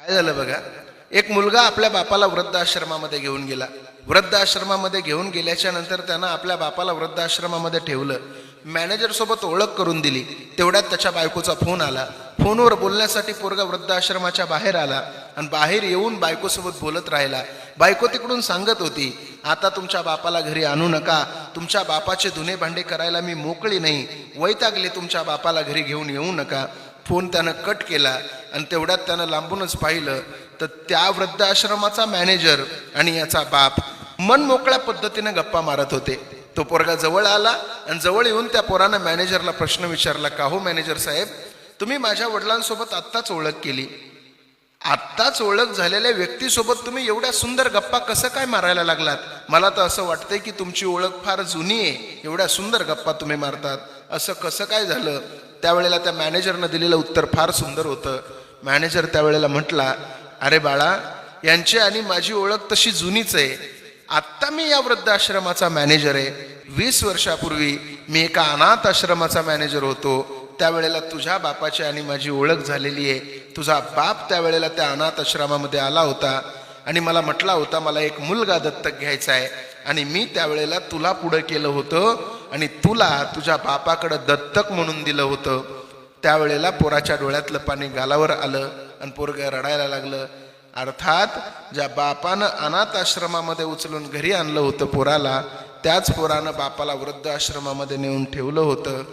काय झालं बघा, एक मुलगा आपल्या बापाला वृद्धाश्रमामध्ये घेऊन गेला. वृद्धाश्रमामध्ये घेऊन गेल्याच्या नंतर त्यानं आपल्या बापाला वृद्धाश्रमामध्ये ठेवलं. मॅनेजर सोबत ओळख करून दिली. तेवढ्यात त्याच्या बायकोचा फोन आला. फोनवर बोलण्यासाठी पोरगा वृद्धाश्रमाच्या बाहेर आला आणि बाहेर येऊन बायकोसोबत बोलत राहिला. बायको तिकडून सांगत होती, आता तुमच्या बापाला घरी आणू नका, तुमच्या बापाचे धुणे भांडे करायला मी मोकळी नाही, वैतागले, तुमच्या बापाला घरी घेऊन येऊ नका. फोन त्यानं कट केला आणि तेवढ्यात त्यानं लांबूनच पाहिलं तर त्या वृद्धाश्रमाचा मॅनेजर आणि याचा बाप मन मोकळ्या पद्धतीने गप्पा मारत होते. तो पोरगा जवळ आला आणि जवळ येऊन त्या पोरानं मॅनेजरला प्रश्न विचारला, का हो मॅनेजर साहेब, तुम्ही माझ्या वडिलांसोबत आत्ताच ओळख केली, आत्ताच ओळख झालेल्या व्यक्तीसोबत तुम्ही एवढ्या सुंदर गप्पा कसं काय मारायला लागलात? मला तर असं वाटतंय की तुमची ओळख फार जुनी आहे, एवढ्या सुंदर गप्पा तुम्ही मारतात, असं कसं काय झालं? त्यावेळेला त्या मॅनेजरनं दिलेलं उत्तर फार सुंदर होतं. मॅनेजर त्यावेळेला म्हटला, अरे बाळा, यांची आणि माझी ओळख तशी जुनीच आहे. आत्ता मी या वृद्धाश्रमाचा मॅनेजर आहे. 20 वर्षापूर्वी मी एका अनाथ आश्रमाचा मॅनेजर होतो. त्यावेळेला तुझ्या बापाची आणि माझी ओळख झालेली आहे. तुझा बाप त्यावेळेला त्या अनाथ आश्रमामध्ये आला होता आणि मला म्हटला होता, मला एक मुलगा दत्तक घ्यायचा आहे, आणि मी त्यावेळेला तुला पुढं केलं होतं आणि तुला तुझ्या बापाकडं दत्तक म्हणून दिलं होतं. त्यावेळेला पोराच्या डोळ्यातलं पाणी गालावर आलं आणि पोरगं रडायला लागलं. अर्थात ज्या बापानं अनाथ आश्रमामध्ये उचलून घरी आणलं होतं पोराला, त्याच पोरानं बापाला वृद्ध आश्रमामध्ये नेऊन ठेवलं होतं.